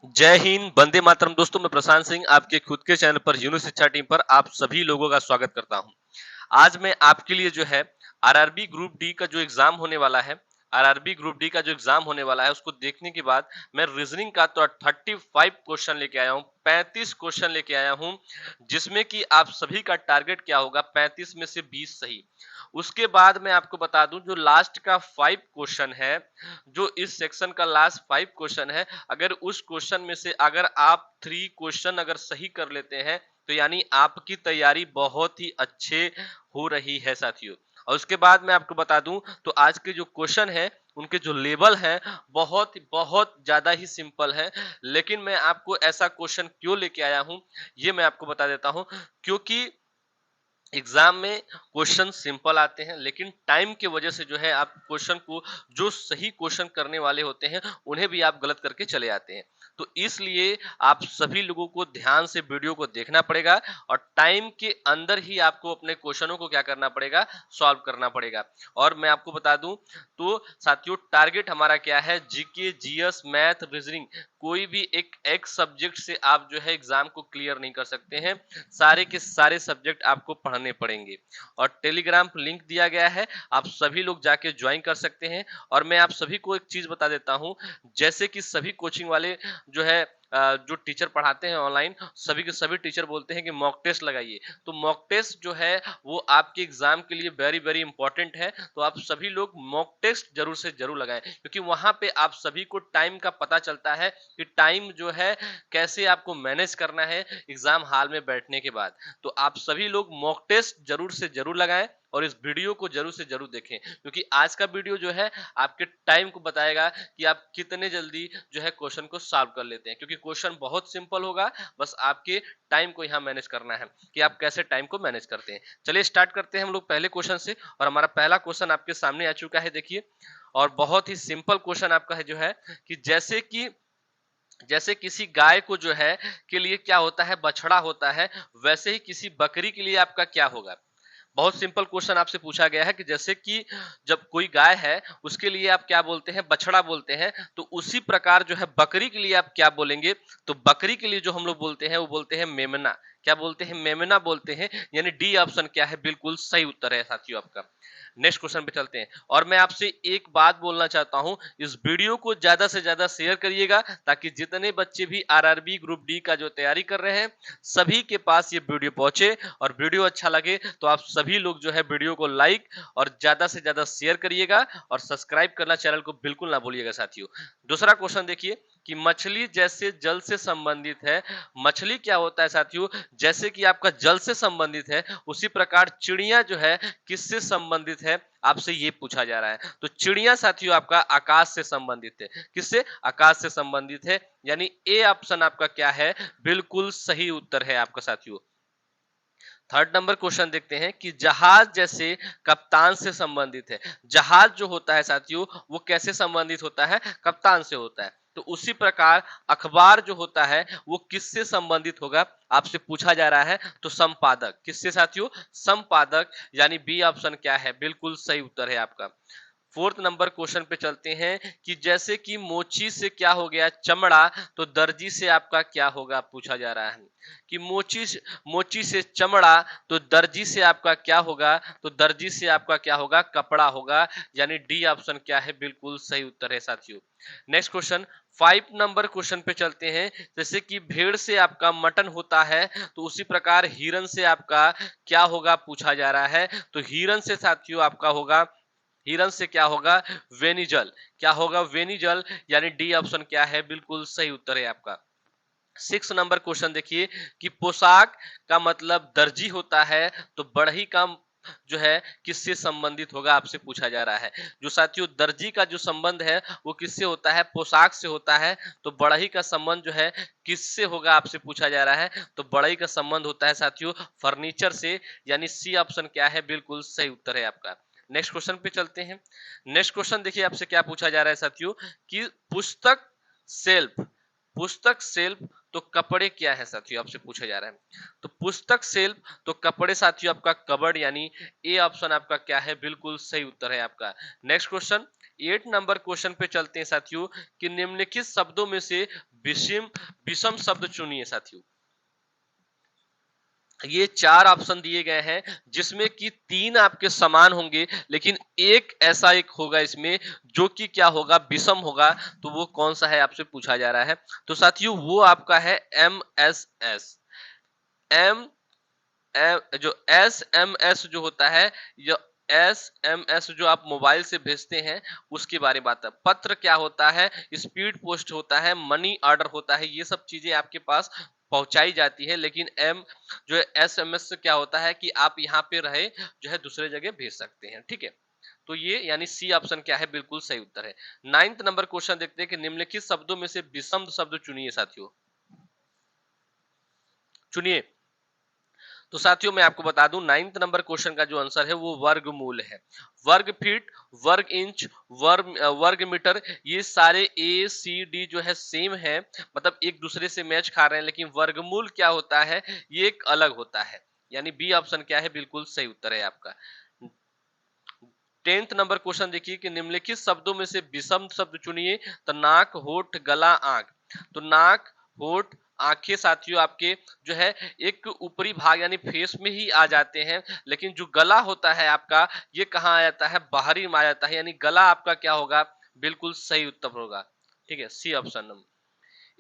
जय हिंद, वंदे मातरम। दोस्तों, मैं प्रशांत सिंह आपके खुद के चैनल पर यूनिवर्सिटी शिक्षा टीम पर आप सभी लोगों का स्वागत करता हूं। आज मैं आपके लिए जो है आरआरबी ग्रुप डी का जो एग्जाम होने वाला है, आरआरबी ग्रुप डी का जो एग्जाम होने वाला है उसको देखने के बाद मैं रीजनिंग का तो 35 क्वेश्चन लेके आया हूं, 35 क्वेश्चन लेके आया हूं, जिसमें कि आप सभी का टारगेट क्या होगा, 35 में से 20 सही। उसके बाद मैं आपको बता दूं जो लास्ट का 5 क्वेश्चन है, जो इस सेक्शन का लास्ट 5 क्वेश्चन है, अगर उस क्वेश्चन में से अगर आप 3 क्वेश्चन अगर सही कर लेते हैं तो यानी आपकी तैयारी बहुत ही अच्छे हो रही है साथियों। और उसके बाद मैं आपको बता दूं तो आज के जो क्वेश्चन है उनके जो लेवल है बहुत बहुत ज्यादा ही सिंपल है, लेकिन मैं आपको ऐसा क्वेश्चन क्यों लेके आया हूं ये मैं आपको बता देता हूं। क्योंकि एग्जाम में क्वेश्चन सिंपल आते हैं, लेकिन टाइम की वजह से जो है आप क्वेश्चन को, जो सही क्वेश्चन करने वाले होते हैं उन्हें भी आप गलत करके चले आते हैं। तो इसलिए आप सभी लोगों को ध्यान से वीडियो को देखना पड़ेगा और टाइम के अंदर ही आपको अपने क्वेश्चनों को क्या करना पड़ेगा, सॉल्व करना पड़ेगा। और मैं आपको बता दूं तो साथियों, टारगेट हमारा क्या है, जीके, जीएस, मैथ, रीजनिंग, कोई भी एक सब्जेक्ट से आप जो है एग्जाम को क्लियर नहीं कर सकते हैं। सारे के सारे सब्जेक्ट आपको पढ़ने पड़ेंगे और टेलीग्राम पर लिंक दिया गया है, आप सभी लोग जाके ज्वाइन कर सकते हैं। और मैं आप सभी को एक चीज बता देता हूं, जैसे कि सभी कोचिंग वाले जो है जो टीचर पढ़ाते हैं ऑनलाइन, सभी के सभी टीचर बोलते हैं कि मॉक टेस्ट लगाइए। तो मॉक टेस्ट जो है वो आपके एग्जाम के लिए वेरी वेरी इंपॉर्टेंट है, तो आप सभी लोग मॉक टेस्ट जरूर से जरूर लगाएं, क्योंकि वहां पे आप सभी को टाइम का पता चलता है कि टाइम जो है कैसे आपको मैनेज करना है एग्जाम हॉल में बैठने के बाद। तो आप सभी लोग मॉक टेस्ट जरूर से जरूर लगाएं और इस वीडियो को जरूर से जरूर देखें, क्योंकि आज का वीडियो जो है आपके टाइम को बताएगा कि आप कितने जल्दी जो है क्वेश्चन को सॉल्व कर लेते हैं, क्योंकि क्वेश्चन बहुत सिंपल होगा, बस आपके टाइम को यहाँ मैनेज करना है कि आप कैसे टाइम को मैनेज करते हैं। चलिए स्टार्ट करते हैं हम लोग पहले क्वेश्चन से। और हमारा पहला क्वेश्चन आपके सामने आ चुका है, देखिए। और बहुत ही सिंपल क्वेश्चन आपका है जो है कि जैसे किसी गाय को जो है के लिए क्या होता है, बछड़ा होता है, वैसे ही किसी बकरी के लिए आपका क्या होगा। बहुत सिंपल क्वेश्चन आपसे पूछा गया है कि जैसे कि जब कोई गाय है उसके लिए आप क्या बोलते हैं, बछड़ा बोलते हैं, तो उसी प्रकार जो है बकरी के लिए आप क्या बोलेंगे। तो बकरी के लिए जो हम लोग बोलते हैं वो बोलते हैं मेमना। क्या बोलते हैं, मेमना बोलते हैं। यानी डी ऑप्शन क्या है, बिल्कुल सही उत्तर है साथियों आपका। नेक्स्ट क्वेश्चन पे चलते हैं। और मैं आपसे एक बात बोलना चाहता हूं, इस वीडियो को ज्यादा से ज्यादा शेयर करिएगा, ताकि जितने बच्चे भी आरआरबी ग्रुप डी का जो तैयारी कर रहे हैं सभी के पास ये वीडियो पहुंचे। और वीडियो अच्छा लगे तो आप सभी लोग जो है वीडियो को लाइक और ज्यादा से ज्यादा शेयर करिएगा और सब्सक्राइब करना चैनल को बिल्कुल ना भूलिएगा साथियों। दूसरा क्वेश्चन देखिए कि मछली जैसे जल से संबंधित है, मछली क्या होता है साथियों, जैसे कि आपका जल से संबंधित है उसी प्रकार चिड़िया जो है किससे संबंधित है, आपसे ये पूछा जा रहा है। तो चिड़िया साथियों आपका आकाश से संबंधित है। किससे, आकाश से संबंधित है। यानी ए ऑप्शन आपका क्या है, बिल्कुल सही उत्तर है आपका साथियों। थर्ड नंबर क्वेश्चन देखते हैं कि जहाज जैसे कप्तान से संबंधित है। जहाज जो होता है साथियों वो कैसे संबंधित होता है, कप्तान से होता है। तो उसी प्रकार अखबार जो होता है वो किससे संबंधित होगा, आपसे पूछा जा रहा है। तो संपादक, किससे साथियों, संपादक। यानी बी ऑप्शन क्या है, बिल्कुल सही उत्तर है आपका। फोर्थ नंबर क्वेश्चन पे चलते हैं कि जैसे कि मोची से क्या हो गया, चमड़ा, तो दर्जी से आपका क्या होगा, पूछा जा रहा है कि मोची से चमड़ा, तो दर्जी से आपका क्या होगा। तो दर्जी से आपका क्या होगा, कपड़ा होगा। यानी डी ऑप्शन क्या है, बिल्कुल सही उत्तर है साथियों। नेक्स्ट क्वेश्चन, 5 नंबर क्वेश्चन पे चलते हैं। जैसे कि भेड़ से आपका मटन होता है, तो उसी प्रकार हिरन से आपका क्या होगा, पूछा जा रहा है। तो हिरन से साथियों आपका होगा, हिरन से क्या होगा, वेनिजल। क्या होगा, वेनिजल। यानी डी ऑप्शन क्या है, बिल्कुल सही उत्तर है आपका। 6 नंबर क्वेश्चन देखिए कि पोशाक का मतलब दर्जी होता है, तो बढ़ई का जो है किससे संबंधित होगा, आपसे पूछा जा रहा है। जो साथियों दर्जी का जो संबंध है वो किससे होता है, पोशाक से होता है। तो बढ़ई का संबंध जो है किससे होगा, आपसे पूछा जा रहा है। तो बढ़ई का संबंध होता है साथियों फर्नीचर से। यानी सी ऑप्शन क्या है, बिल्कुल सही उत्तर है आपका। नेक्स्ट क्वेश्चन पे चलते हैं। नेक्स्ट क्वेश्चन देखिए आपसे क्या पूछा जा रहा है साथियों कि पुस्तक सेल्फ, पुस्तक सेल्फ तो कपड़े क्या है साथियों, आपसे पूछा जा रहा है। तो पुस्तक सेल्फ तो कपड़े साथियों आपका कबर्ड। यानी ए ऑप्शन आपका क्या है, बिल्कुल सही उत्तर है आपका। नेक्स्ट क्वेश्चन, 8 नंबर क्वेश्चन पे चलते हैं साथियों कि निम्नलिखित शब्दों में से विषम विषम शब्द चुनिए साथियों। ये 4 ऑप्शन दिए गए हैं जिसमें कि 3 आपके समान होंगे, लेकिन एक ऐसा एक होगा इसमें जो कि क्या होगा, विषम होगा। तो वो कौन सा है आपसे पूछा जा रहा है। तो साथियों वो आपका है MSS। एम जो SMS जो होता है, जो SMS जो आप मोबाइल से भेजते हैं उसके बारे में बात है। पत्र क्या होता है, स्पीड पोस्ट होता है, मनी ऑर्डर होता है, ये सब चीजें आपके पास पहुंचाई जाती है। लेकिन जो है SMS से क्या होता है कि आप यहाँ पे रहे जो है दूसरे जगह भेज सकते हैं। ठीक है, तो ये यानी सी ऑप्शन क्या है, बिल्कुल सही उत्तर है। 9th नंबर क्वेश्चन देखते हैं कि निम्नलिखित शब्दों में से विषम शब्द चुनिए साथियों। चुनिए। तो साथियों मैं आपको बता दूं 9th नंबर क्वेश्चन का जो आंसर है वो वर्गमूल है। वर्ग फीट, वर्ग इंच, वर्ग मीटर, ये सारे ACD जो है सेम है, मतलब एक दूसरे से मैच खा रहे हैं, लेकिन वर्गमूल क्या होता है ये एक अलग होता है। यानी बी ऑप्शन क्या है, बिल्कुल सही उत्तर है आपका। 10th नंबर क्वेश्चन देखिए कि निम्नलिखित शब्दों में से विषम शब्द चुनिए। तो नाक, होठ, गला, आंख। तो नाक, होठ, आंखें साथियों आपके जो है एक ऊपरी भाग यानी फेस में ही आ जाते हैं, लेकिन जो गला होता है आपका ये कहाँ आ जाता है, बाहरी में आ जाता है। यानी गला आपका क्या होगा, बिल्कुल सही उत्तर होगा। ठीक है, C option number.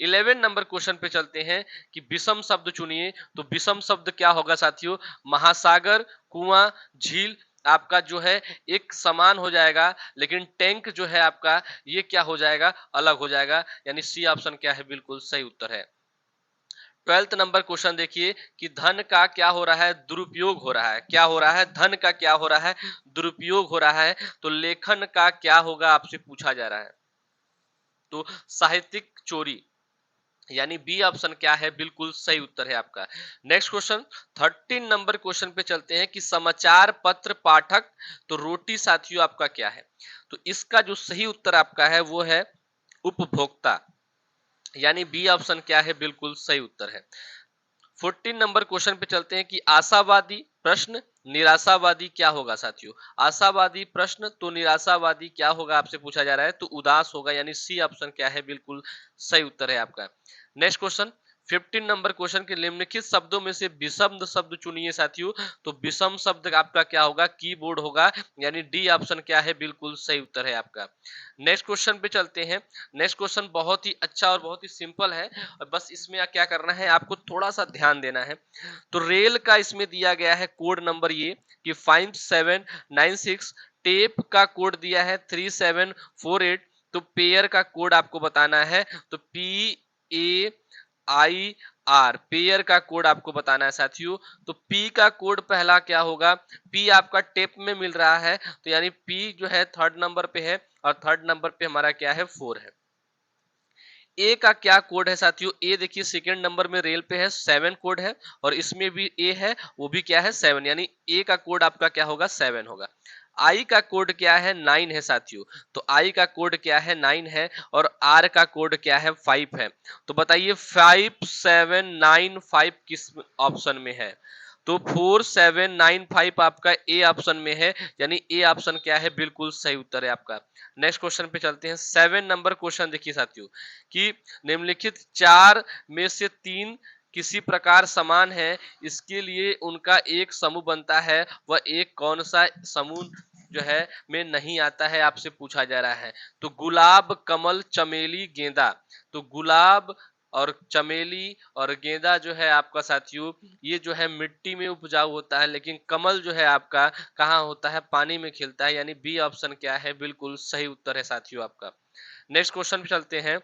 11 number question पे चलते हैं कि विषम शब्द चुनिए। तो विषम शब्द क्या होगा साथियों, महासागर, कुआं, झील। आपका जो है एक समान हो जाएगा, लेकिन टैंक जो है आपका ये क्या हो जाएगा, अलग हो जाएगा। यानी सी ऑप्शन क्या है, बिल्कुल सही उत्तर है। 12th नंबर क्वेश्चन देखिए कि धन का क्या हो रहा है, दुरुपयोग हो रहा है। क्या हो रहा है, धन का क्या हो रहा है, दुरुपयोग हो रहा है। तो लेखन का क्या होगा आपसे पूछा जा रहा है। तो साहित्यिक चोरी, यानी बी ऑप्शन क्या है, बिल्कुल सही उत्तर है आपका। नेक्स्ट क्वेश्चन 13 नंबर क्वेश्चन पे चलते हैं कि समाचार पत्र पाठक, तो रोटी साथियों आपका क्या है। तो इसका जो सही उत्तर आपका है वो है उपभोक्ता, यानी बी ऑप्शन क्या है, बिल्कुल सही उत्तर है। 14 नंबर क्वेश्चन पे चलते हैं कि आशावादी प्रश्न, निराशावादी क्या होगा साथियों। आशावादी प्रश्न तो निराशावादी क्या होगा आपसे पूछा जा रहा है, तो उदास होगा। यानी सी ऑप्शन क्या है, बिल्कुल सही उत्तर है आपका। नेक्स्ट क्वेश्चन 15 नंबर क्वेश्चन के निम्नलिखित शब्दों में से विषम शब्द चुनिए साथियों। तो विषम शब्द आपका क्या होगा, कीबोर्ड होगा। यानी डी ऑप्शन क्या है, बिल्कुल सही उत्तर है आपका। नेक्स्ट क्वेश्चन पे चलते हैं। नेक्स्ट क्वेश्चन बहुत ही अच्छा और बहुत ही सिंपल है, और बस इसमें क्या करना है आपको थोड़ा सा ध्यान देना है। तो रेल का इसमें दिया गया है कोड नंबर ये कि 5796, टेप का कोड दिया है 3748। तो पेयर का कोड आपको बताना है। तो PAIR, पेयर का कोड आपको बताना है साथियों। तो पी का कोड पहला क्या होगा, पी आपका टेप में मिल रहा है, तो यानी पी जो है 3rd नंबर पे है, और 3rd नंबर पे हमारा क्या है, 4 है। ए का क्या कोड है साथियों, ए देखिए 2nd नंबर में रेल पे है, 7 कोड है, और इसमें भी ए है, वो भी क्या है, 7। यानी ए का कोड आपका क्या होगा, 7 होगा। आई का कोड क्या है, 9 है साथियों। तो आई का कोड क्या है, 9 है, और आर का कोड क्या है, 5 है। तो बताइए 5795 किस ऑप्शन में है। तो 4795 आपका ए ऑप्शन में है। यानी ए ऑप्शन क्या है, बिल्कुल सही उत्तर है आपका। नेक्स्ट क्वेश्चन पे चलते हैं। 7 नंबर क्वेश्चन देखिए साथियों कि निम्नलिखित 4 में से 3 किसी प्रकार समान है, इसके लिए उनका एक समूह बनता है, वह एक कौन सा समूह जो है में नहीं आता है, आपसे पूछा जा रहा है। तो गुलाब, कमल, चमेली, गेंदा। तो गुलाब और चमेली और गेंदा जो है आपका साथियों ये जो है मिट्टी में उपजाऊ होता है, लेकिन कमल जो है आपका कहाँ होता है, पानी में खिलता है। यानी बी ऑप्शन क्या है, बिल्कुल सही उत्तर है साथियों आपका। नेक्स्ट क्वेश्चन पे चलते हैं।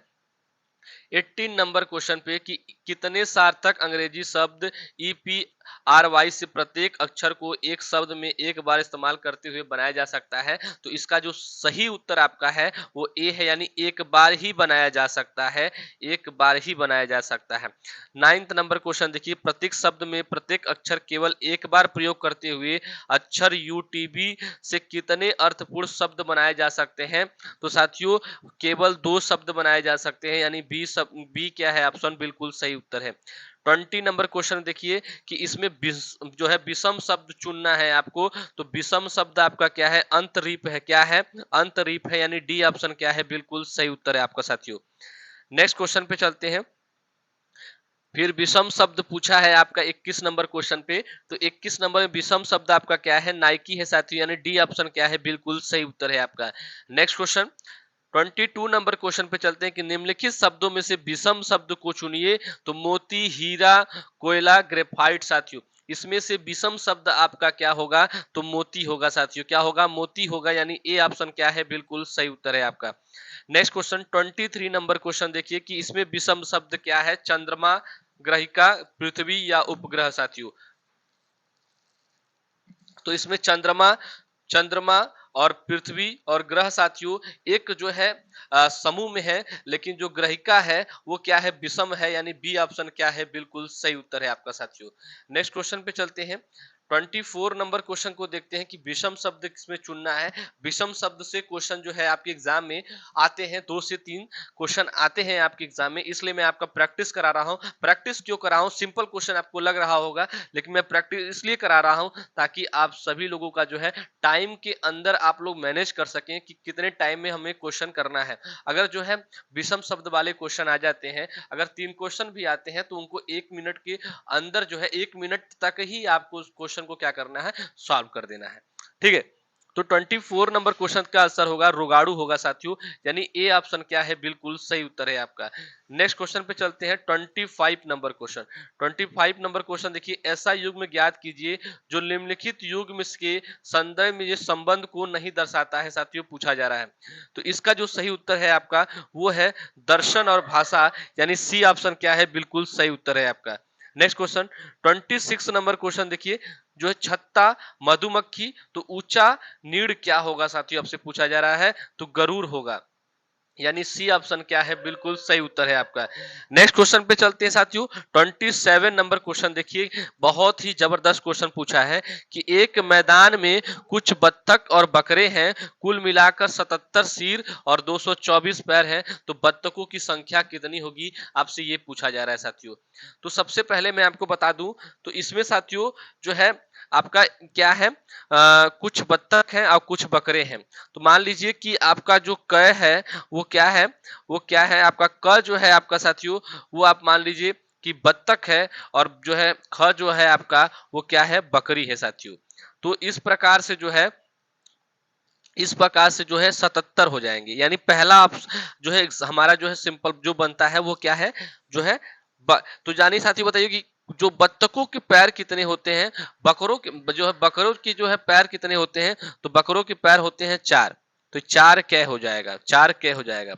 18 नंबर क्वेश्चन पे कि कितने सार्थक अंग्रेजी शब्द EPRY से प्रत्येक अक्षर को एक शब्द में एक बार इस्तेमाल करते हुए बनाया जा सकता है। तो इसका जो सही उत्तर आपका है वो ए है, यानी एक बार ही बनाया जा सकता है, एक बार ही बनाया जा सकता है। 9th नंबर क्वेश्चन देखिए प्रत्येक शब्द में प्रत्येक अक्षर केवल एक बार प्रयोग करते हुए अक्षर UTB से कितने अर्थपूर्ण शब्द बनाए जा सकते हैं। तो साथियों केवल 2 शब्द बनाए जा सकते हैं, यानी बी क्या है ऑप्शन, बिल्कुल सही उत्तर है। 20 नंबर क्वेश्चन देखिए कि इसमें जो है विषम शब्द चुनना है आपको। तो विषम शब्द आपका क्या है, अंतरीप है। क्या है, अंतरीप है। यानी डी ऑप्शन क्या है, बिल्कुल सही उत्तर है आपका साथियों। नेक्स्ट क्वेश्चन पे चलते हैं। फिर विषम शब्द पूछा है आपका 21 नंबर क्वेश्चन पे। तो 21 नंबर में विषम शब्द आपका क्या है? नाइकी है साथियों, यानी डी ऑप्शन क्या है? बिल्कुल सही उत्तर है आपका। नेक्स्ट क्वेश्चन 22 नंबर क्वेश्चन पे चलते हैं कि निम्नलिखित शब्दों में से विषम शब्द को चुनिए। तो मोती, हीरा, कोयला, ग्रेफाइट साथियों, इसमें से विषम शब्द आपका क्या होगा? तो मोती होगा साथियों। क्या होगा? मोती होगा, यानी ए ऑप्शन क्या है? बिल्कुल सही उत्तर है आपका। नेक्स्ट क्वेश्चन 23 नंबर क्वेश्चन देखिए कि इसमें विषम शब्द क्या है? चंद्रमा, ग्रहिका, पृथ्वी या उपग्रह साथियों। तो इसमें चंद्रमा, चंद्रमा और पृथ्वी और ग्रह साथियों एक जो है समूह में है, लेकिन जो ग्रहिका है वो क्या है? विषम है, यानी बी ऑप्शन क्या है? बिल्कुल सही उत्तर है आपका साथियों। नेक्स्ट क्वेश्चन पे चलते हैं। 24 नंबर क्वेश्चन को देखते हैं कि विषम शब्द किसमें चुनना है। विषम शब्द से क्वेश्चन जो है आपके एग्जाम में आते हैं, 2 से 3 क्वेश्चन आते हैं आपके एग्जाम में, इसलिए मैं आपका प्रैक्टिस करा रहा हूं। प्रैक्टिस क्यों करा हूं? सिंपल क्वेश्चन आपको लग रहा होगा, लेकिन मैं प्रैक्टिस इसलिए करा रहा हूं ताकि आप सभी लोगों का जो है टाइम के अंदर आप लोग मैनेज कर सकें कि कितने टाइम में हमें क्वेश्चन करना है। अगर जो है विषम शब्द वाले क्वेश्चन आ जाते हैं, अगर 3 क्वेश्चन भी आते हैं, तो उनको 1 मिनट के अंदर जो है 1 मिनट तक ही आपको उस क्वेश्चन को क्या करना है? सॉल्व कर देना है। ठीक है। तो 24 नंबर क्वेश्चन का आंसर होगा रोगाड़ू होगा साथियों, यानी ए ऑप्शन क्या है? बिल्कुल सही उत्तर है आपका। नेक्स्ट क्वेश्चन पे चलते हैं 25 नंबर क्वेश्चन। 25 नंबर क्वेश्चन देखिए, ऐसा युग्म ज्ञात कीजिए जो निम्नलिखित युग्म के संदर्भ में ये संबंध को नहीं दर्शाता है साथियों, पूछा जा रहा है। तो इसका जो सही उत्तर है आपका वो है दर्शन और भाषा, यानी सी ऑप्शन क्या है? बिल्कुल सही उत्तर है आपका। नेक्स्ट क्वेश्चन 26 नंबर क्वेश्चन देखिए, जो है छत्ता, मधुमक्खी, तो ऊंचा नीड क्या होगा साथियों? आपसे पूछा जा रहा है, तो गरुड़ होगा, यानी सी ऑप्शन क्या है? बिल्कुल सही उत्तर है आपका। नेक्स्ट क्वेश्चन पे चलते हैं साथियों। 27 नंबर क्वेश्चन देखिए, बहुत ही जबरदस्त क्वेश्चन पूछा है कि एक मैदान में कुछ बत्तख और बकरे हैं, कुल मिलाकर 77 सिर और 224 पैर हैं, तो बत्तखों की संख्या कितनी होगी? आपसे ये पूछा जा रहा है साथियों। तो सबसे पहले मैं आपको बता दूं, तो इसमें साथियों जो है आपका क्या है? कुछ बत्तख हैं और कुछ बकरे हैं। तो मान लीजिए कि आपका जो क है वो क्या है? वो क्या है आपका? क जो है आपका साथियों, वो आप मान लीजिए कि बत्तख है, और जो है ख जो है आपका वो क्या है? बकरी है साथियों। तो इस प्रकार से जो है, इस प्रकार से जो है 77 हो जाएंगे, यानी पहला जो है हमारा जो है सिंपल जो बनता है वो क्या है? जो है तो जानिए साथियों, बताइए कि जो बत्तखों के पैर कितने होते हैं, बकरों के जो है बकरों की जो है पैर कितने होते हैं? तो बकरों के पैर होते हैं 4, तो 4 कै हो जाएगा, 4 कै हो जाएगा।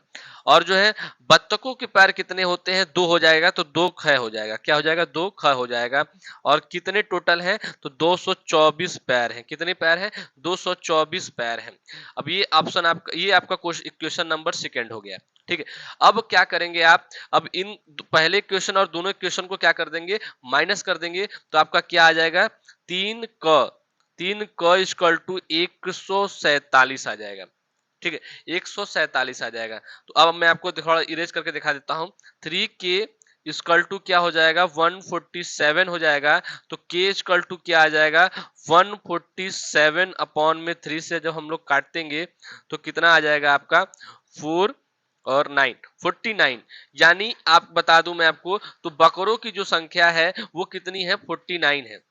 और जो है बत्तखों के पैर कितने होते हैं? 2 हो जाएगा, तो 2 ख हो जाएगा। क्या हो जाएगा? 2 ख हो जाएगा। और कितने टोटल हैं? तो 224 पैर हैं। कितने पैर हैं? 224 पैर हैं। अब ये ऑप्शन आपका, ये आपका क्वेश्चन नंबर सेकंड हो गया। ठीक है। अब क्या करेंगे आप? अब इन पहले क्वेश्चन और दोनों क्वेश्चन को क्या कर देंगे? माइनस कर देंगे, तो आपका क्या आ जाएगा? 3 क इक्वल टू 147 आ जाएगा। ठीक है, 147 आ जाएगा। तो अब मैं आपको थोड़ा इरेज करके दिखा देता हूं। 3k इक्वल टू क्या हो जाएगा? 147 हो जाएगा। तो k इक्वल टू क्या आ जाएगा? 147 अपॉन में 3 से जब हम लोग काट देंगे तो कितना आ जाएगा आपका? 4 और 9, 49। यानी आप बता दूं मैं आपको, तो बकरों की जो संख्या है वो कितनी है? 49 है।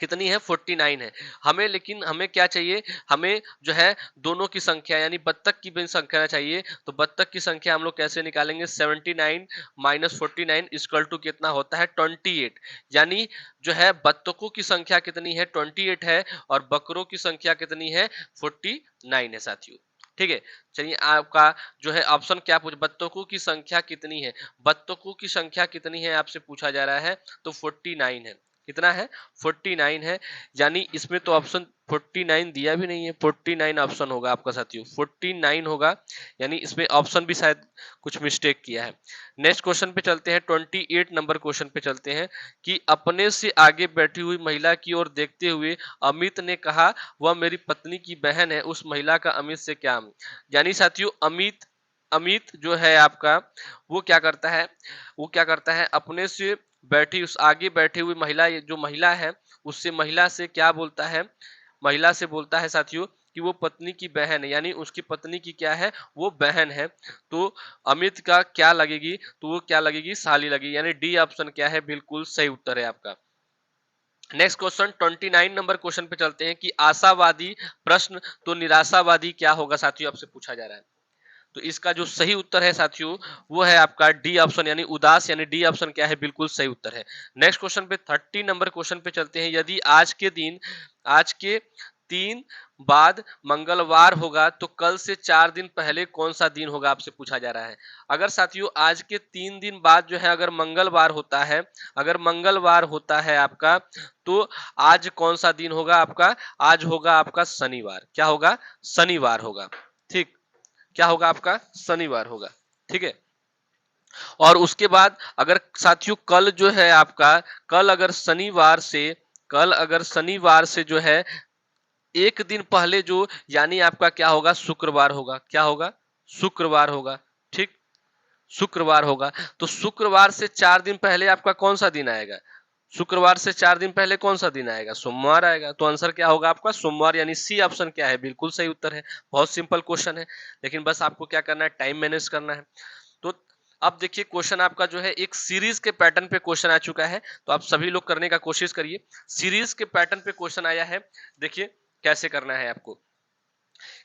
कितनी है? 49 है। हमें, लेकिन हमें क्या चाहिए? हमें जो है दोनों की संख्या, यानी बत्तख की भी संख्या चाहिए। तो बत्तख की संख्या हम लोग कैसे निकालेंगे? 79 माइनस 49 इक्वल टू कितना होता है? 28। यानी जो है बत्तखों की संख्या कितनी है? 28 है, और बकरों की संख्या कितनी है? 49 है साथियों। ठीक है। चलिए, आपका जो है ऑप्शन क्या पूछ, बत्तखों की संख्या कितनी है? बत्तखों की संख्या कितनी है आपसे पूछा जा रहा है, तो 49 है। कितना है? 49 है। यानी इसमें तो ऑप्शन 49 दिया भी नहीं है, 49 ऑप्शन होगा आपका साथियों, 49 होगा। यानी इसमें ऑप्शन भी शायद कुछ मिस्टेक किया है। नेक्स्ट क्वेश्चन पे चलते हैं, 28 नंबर क्वेश्चन पे चलते हैं कि अपने से आगे बैठी हुई महिला की ओर देखते हुए अमित ने कहा, वह मेरी पत्नी की बहन है। उस महिला का अमित से क्या? यानी साथियों अमित, अमित जो है आपका वो क्या करता है? वो क्या करता है? अपने से बैठी, उस आगे बैठी हुई महिला, जो महिला है उससे, महिला से क्या बोलता है? महिला से बोलता है साथियों कि वो पत्नी की बहन है, यानी उसकी पत्नी की क्या है, वो बहन है। तो अमित का क्या लगेगी, तो वो क्या लगेगी, साली लगेगी, यानी डी ऑप्शन क्या है, बिल्कुल सही उत्तर है आपका। नेक्स्ट क्वेश्चन 29 नंबर क्वेश्चन पे चलते हैं कि आशावादी प्रश्न तो निराशावादी क्या होगा साथियों, आपसे पूछा जा रहा है। तो इसका जो सही उत्तर है साथियों, वो है आपका डी ऑप्शन, यानी उदास, यानी डी ऑप्शन क्या है, बिल्कुल सही उत्तर है। नेक्स्ट क्वेश्चन पे 30 नंबर क्वेश्चन पे चलते हैं। यदि आज के 3 बाद मंगलवार होगा तो कल से 4 दिन पहले कौन सा दिन होगा, आपसे पूछा जा रहा है। अगर साथियों आज के 3 दिन बाद जो है अगर मंगलवार होता है, अगर मंगलवार होता है आपका, तो आज कौन सा दिन होगा आपका, आज होगा आपका शनिवार। क्या होगा, शनिवार होगा। ठीक, क्या होगा आपका, शनिवार होगा। ठीक है। और उसके बाद अगर साथियों कल जो है आपका, कल अगर शनिवार से जो है एक दिन पहले जो, यानी आपका क्या होगा, शुक्रवार होगा। क्या होगा, शुक्रवार होगा। ठीक, शुक्रवार होगा। तो शुक्रवार से 4 दिन पहले आपका कौन सा दिन आएगा, शुक्रवार से 4 दिन पहले कौन सा दिन आएगा, सोमवार आएगा। तो आंसर क्या होगा आपका, सोमवार, यानी सी ऑप्शन क्या है, बिल्कुल सही उत्तर है। बहुत सिंपल क्वेश्चन है, लेकिन बस आपको क्या करना है, टाइम मैनेज करना है। तो अब देखिए क्वेश्चन आपका जो है एक सीरीज के पैटर्न पे क्वेश्चन आ चुका है, तो आप सभी लोग करने का कोशिश करिए। सीरीज के पैटर्न पे क्वेश्चन आया है, देखिए कैसे करना है आपको,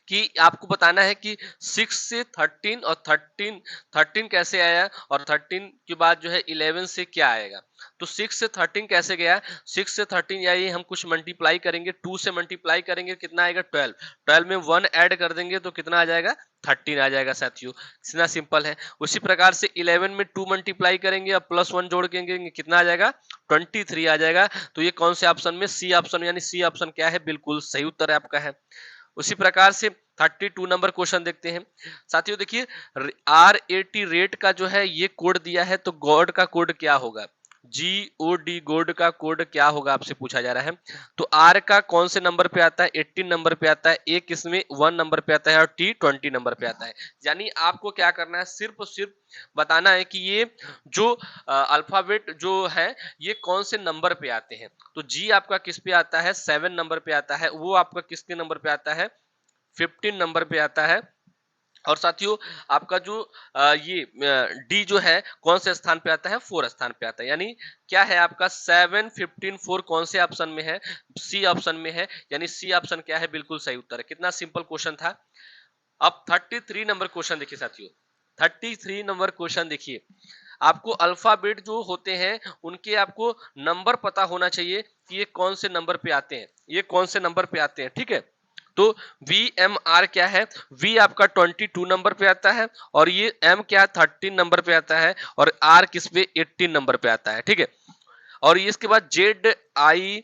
कि आपको बताना है कि 6 से 13 और 13 कैसे आया, और 13 के बाद जो है 11 से क्या आएगा। तो 6 से 13 कैसे गया, 6 से 13 यानी हम कुछ मल्टीप्लाई करेंगे, 2 से मल्टीप्लाई करेंगे, कितना आएगा 12, 12 में 1 ऐड कर देंगे तो कितना आ जाएगा, 13 आ जाएगा साथियों। इतना सिंपल है। उसी प्रकार से 11 में 2 मल्टीप्लाई करेंगे और +1 जोड़ देंगे, कितना आ जाएगा, 23 आ जाएगा। तो ये कौन से ऑप्शन में, सी ऑप्शन, यानी सी ऑप्शन क्या है, बिल्कुल सही उत्तर है आपका है। उसी प्रकार से 32 नंबर क्वेश्चन देखते हैं साथियों। देखिए RAT रेट का जो है ये कोड दिया है, तो गॉड का कोड क्या होगा, GOD गॉड का कोड क्या होगा, आपसे पूछा जा रहा है। तो R का कौन से नंबर पे आता है, 18 नंबर पे आता है, A किसमें 1 नंबर पे आता है, और T 20 नंबर पे आता है। यानी आपको क्या करना है, सिर्फ और सिर्फ बताना है कि ये जो अल्फाबेट जो है ये कौन से नंबर पे आते हैं। तो G आपका किस पे आता है, 7 नंबर पे आता है। वो आपका किसके नंबर पे आता है, 15 नंबर पे आता है। और साथियों आपका जो ये डी जो है कौन से स्थान पे आता है, 4 स्थान पे आता है। यानी क्या है आपका 7, 15, 4 कौन से ऑप्शन में है, सी ऑप्शन में है। यानी सी ऑप्शन क्या है, बिल्कुल सही उत्तर है। कितना सिंपल क्वेश्चन था। अब 33 नंबर क्वेश्चन देखिए साथियों, 33 नंबर क्वेश्चन देखिए। आपको अल्फाबेट जो होते हैं उनके आपको नंबर पता होना चाहिए कि ये कौन से नंबर पे आते हैं, ये कौन से नंबर पे आते हैं। ठीक है। तो VMR क्या है, V आपका 22 नंबर पे आता है, और ये M क्या 13 नंबर पे आता है, और R किस पे 18 नंबर पे आता है। ठीक है। और इसके बाद ZI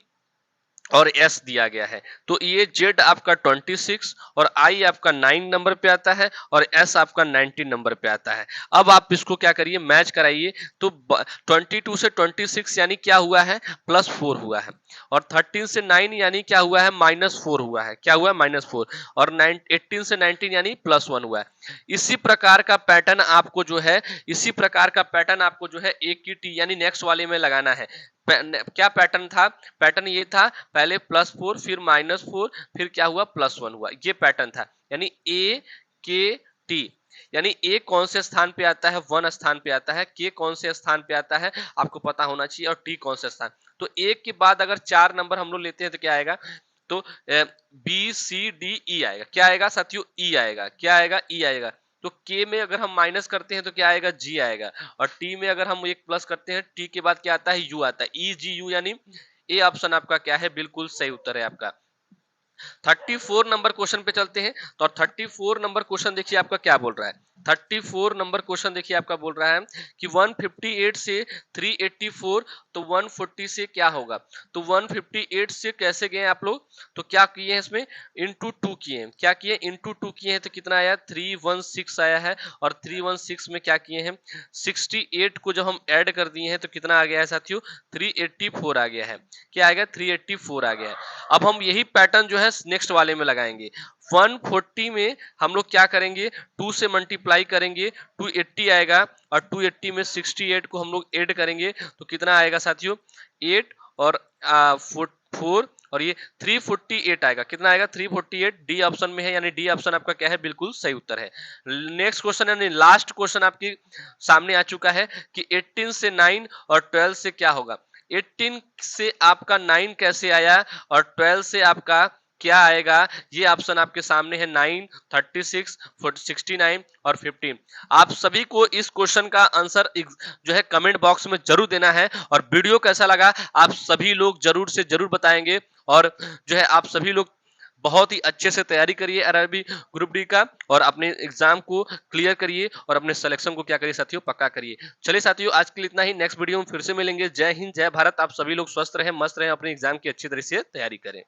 और S दिया गया है। तो ये Z आपका 26 और I आपका 9 नंबर पे आता है, और S आपका 19 नंबर पे आता है। अब आप इसको क्या करिए, मैच कराइए। तो 22 से 26 यानी क्या हुआ है, +4 हुआ है, और 13 से 9 यानी क्या हुआ है, -4 हुआ है। क्या हुआ है, -4, और 18 से 19 यानी +1 हुआ है। इसी प्रकार का पैटर्न आपको जो है, इसी प्रकार का पैटर्न आपको जो है एक की टी यानी नेक्स्ट वाले में लगाना है। क्या पैटर्न था, पैटर्न ये था, पहले +4 फिर -4 फिर क्या हुआ, +1 हुआ, ये पैटर्न था। यानी A K T, यानी A कौन से स्थान पे आता है, 1 स्थान पे आता है, K कौन से स्थान पे आता है आपको पता होना चाहिए, और T कौन से स्थान। तो एक के बाद अगर 4 नंबर हम लोग लेते हैं तो क्या आएगा, तो BCDE आएगा। क्या आएगा साथियों, E आएगा। क्या आएगा, E आएगा। तो K में अगर हम माइनस करते हैं तो क्या आएगा, G आएगा, और T में अगर हम एक प्लस करते हैं, T के बाद क्या आता है, U आता है, EGU, यानी ए ऑप्शन आपका क्या है, बिल्कुल सही उत्तर है आपका। 34 नंबर क्वेश्चन पे चलते हैं। तो 34 नंबर क्वेश्चन देखिए आपका क्या बोल रहा है। 34 नंबर क्वेश्चन देखिए आपका बोल रहा है कि 158 से 384, तो 140 से क्या होगा। तो 158 से कैसे गए आप लोग, तो क्या किए हैं, इसमें इंटू 2 किए हैं। क्या किए, इंटू 2 किए हैं, तो कितना आया, 316 आया है। और 316 में क्या किए हैं, 68 को जब हम ऐड कर दिए हैं तो कितना आ गया है साथियों, 384 आ गया है। क्या आ गया, 384 आ गया है। अब हम यही पैटर्न जो है नेक्स्ट वाले में लगाएंगे। 140 में हम लोग क्या करेंगे, 2 से मल्टीप्लाई करेंगे, 280 आएगा, और 280 में 68 को हम लोग ऐड करेंगे तो कितना आएगा साथियों, 8 और 4 और ये 348 आएगा। कितना आएगा? 348 डी ऑप्शन में है, यानी डी ऑप्शन आपका क्या है? बिल्कुल सही उत्तर है। नेक्स्ट क्वेश्चन यानी लास्ट क्वेश्चन आपके सामने आ चुका है कि 18 से 9 और 12 से क्या होगा। 18 से आपका 9 कैसे आया और 12 से आपका क्या आएगा? ये ऑप्शन आपके सामने है 9, 36, 69 और 15। आप सभी को इस क्वेश्चन का आंसर जो है कमेंट बॉक्स में जरूर देना है, और वीडियो कैसा लगा आप सभी लोग जरूर से जरूर बताएंगे। और जो है आप सभी लोग बहुत ही अच्छे से तैयारी करिए आरआरबी ग्रुप डी का, और अपने एग्जाम को क्लियर करिए और अपने सिलेक्शन को क्या करिए साथियों? पक्का करिए। चलिए साथियों, आज के लिए इतना ही। नेक्स्ट वीडियो में फिर से मिलेंगे। जय हिंद, जय भारत। आप सभी लोग स्वस्थ रहें, मस्त रहें, अपने एग्जाम की अच्छी तरह से तैयारी करें।